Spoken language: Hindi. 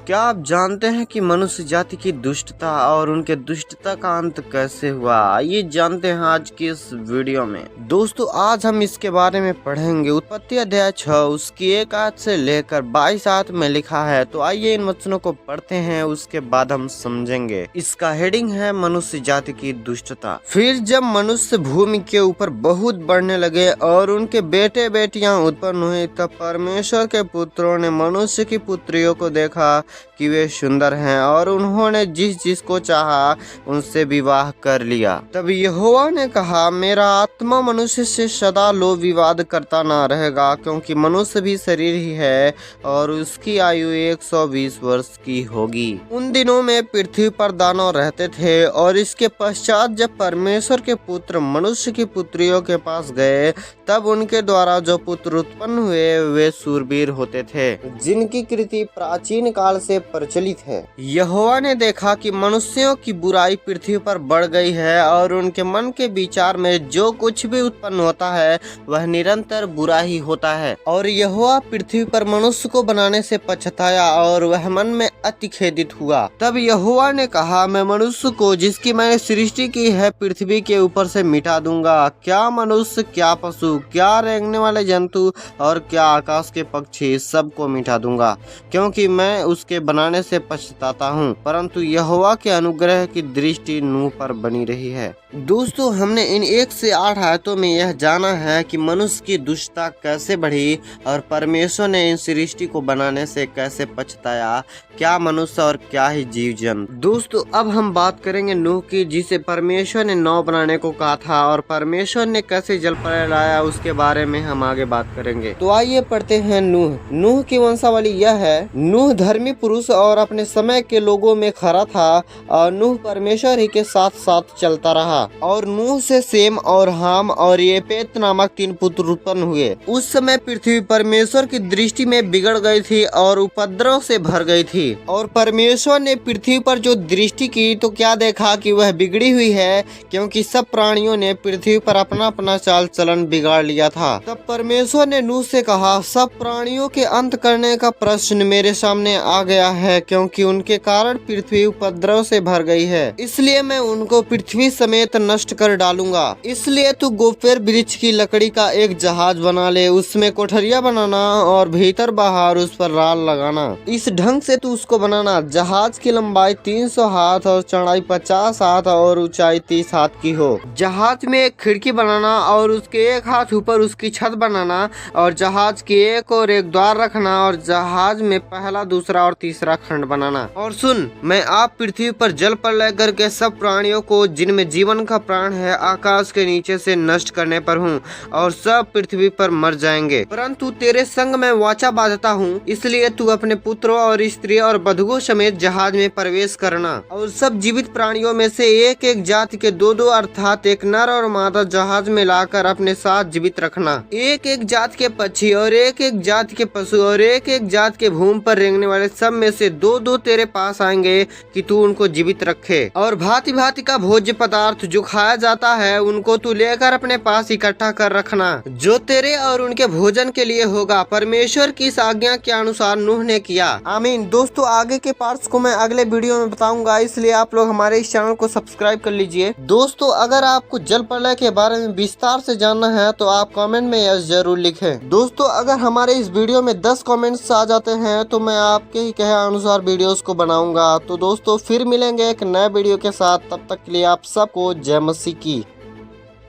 क्या आप जानते हैं कि मनुष्य जाति की दुष्टता और उनके दुष्टता का अंत कैसे हुआ? आइए जानते हैं आज की इस वीडियो में। दोस्तों आज हम इसके बारे में पढ़ेंगे। उत्पत्ति अध्याय 6 उसकी 1 आयत से लेकर 22 आयत में लिखा है। तो आइए इन वचनों को पढ़ते हैं, उसके बाद हम समझेंगे। इसका हेडिंग है मनुष्य जाति की दुष्टता। फिर जब मनुष्य भूमि के ऊपर बहुत बढ़ने लगे और उनके बेटे बेटियां उत्पन्न हुई, तब परमेश्वर के पुत्रों ने मनुष्य की पुत्रियों को देखा कि वे सुंदर हैं और उन्होंने जिस जिसको चाहा उनसे विवाह कर लिया। तब यहोवा ने कहा, मेरा आत्मा मनुष्य से सदा लोभ विवाद करता ना रहेगा, क्योंकि मनुष्य भी शरीर ही है और उसकी आयु 120 वर्ष की होगी। उन दिनों में पृथ्वी पर दानव रहते थे और इसके पश्चात जब परमेश्वर के पुत्र मनुष्य की पुत्रियों के पास गए, तब उनके द्वारा जो पुत्र उत्पन्न हुए वे शूरवीर होते थे, जिनकी कृति प्राचीन काल से प्रचलित है। यहोवा ने देखा कि मनुष्यों की बुराई पृथ्वी पर बढ़ गई है और उनके मन के विचार में जो कुछ भी उत्पन्न होता है वह निरंतर बुरा ही होता है। और यहोवा पृथ्वी पर मनुष्य को बनाने से पछताया और वह मन में अति खेदित हुआ। तब यहोवा ने कहा, मैं मनुष्य को जिसकी मैंने सृष्टि की है पृथ्वी के ऊपर से मिटा दूंगा, क्या मनुष्य, क्या पशु, क्या रेंगने वाले जंतु और क्या आकाश के पक्षी, सबको मिटा दूंगा, क्योंकि मैं उसके बनाने से पछताता हूँ। परंतु यहोवा के अनुग्रह की दृष्टि नूह पर बनी रही है। दोस्तों हमने इन 1 से 8 आयतों में यह जाना है कि मनुष्य की दुष्टता कैसे बढ़ी और परमेश्वर ने इन सृष्टि को बनाने से कैसे पछताया, क्या मनुष्य और क्या ही जीव जंतु। दोस्तों अब हम बात करेंगे नूह की, जिसे परमेश्वर ने नाव बनाने को कहा था और परमेश्वर ने कैसे जल प्रलय लाया उसके बारे में हम आगे बात करेंगे। तो आइए पढ़ते हैं नूह। नूह की वंशावली यह है। नूह धर्मी पुरुष और अपने समय के लोगों में खरा था और नूह परमेश्वर ही के साथ साथ चलता रहा। और नूह से सेम और हाम और येपेत नामक 3 पुत्र उत्पन्न हुए। उस समय पृथ्वी परमेश्वर की दृष्टि में बिगड़ गई थी और उपद्रव से भर गई थी। और परमेश्वर ने पृथ्वी पर जो दृष्टि की तो क्या देखा कि वह बिगड़ी हुई है, क्योंकि सब प्राणियों ने पृथ्वी पर अपना अपना चाल चलन बिगाड़ लिया था। तब परमेश्वर ने नूह से कहा, सब प्राणियों के अंत करने का प्रश्न मेरे सामने आ गया है, क्योंकि उनके कारण पृथ्वी उपद्रव से भर गई है। इसलिए मैं उनको पृथ्वी समेत नष्ट कर डालूंगा। इसलिए तू गोफेर वृक्ष की लकड़ी का एक जहाज बना ले, उसमें कोठरिया बनाना और भीतर बाहर उस पर राल लगाना। इस ढंग से तू उसको बनाना। जहाज की लंबाई 300 हाथ और चौड़ाई 50 हाथ और ऊंचाई 30 हाथ की हो। जहाज में एक खिड़की बनाना और उसके 1 हाथ ऊपर उसकी छत बनाना और जहाज की एक और एक द्वार रखना और जहाज में पहला, दूसरा और तीसरा खंड बनाना। और सुन, मैं आप पृथ्वी पर जल प्रलय करके सब प्राणियों को जिनमें जीवन का प्राण है आकाश के नीचे से नष्ट करने पर हूँ और सब पृथ्वी पर मर जाएंगे। परंतु तेरे संग मैं वाचा बांधता हूँ, इसलिए तू अपने पुत्रों और स्त्री और बधुओं समेत जहाज में प्रवेश करना और सब जीवित प्राणियों में से एक एक जाति के 2-2 अर्थात एक नर और मादा जहाज में लाकर अपने साथ जीवित रखना। एक एक जात के पक्षी और एक एक जात के पशु और एक एक जात के भूमि पर रेंगने वाले सब में से 2-2 तेरे पास आएंगे कि तू उनको जीवित रखे। और भांति भांति का भोज्य पदार्थ जो खाया जाता है उनको तू लेकर अपने पास इकट्ठा कर रखना, जो तेरे और उनके भोजन के लिए होगा। परमेश्वर की इस आज्ञा के अनुसार नूह ने किया। आमीन। दोस्तों आगे के पार्ट्स को मैं अगले वीडियो में बताऊंगा, इसलिए आप लोग हमारे इस चैनल को सब्सक्राइब कर लीजिए। दोस्तों अगर आपको जल प्रलय के बारे में विस्तार से जानना है तो आप कमेंट में यस जरूर लिखें। दोस्तों अगर हमारे इस वीडियो में 10 कमेंट्स आ जाते हैं तो मैं आपके ही कहे अनुसार वीडियोस को बनाऊंगा। तो दोस्तों फिर मिलेंगे एक नए वीडियो के साथ, तब तक के लिए आप सबको जय मसीह की।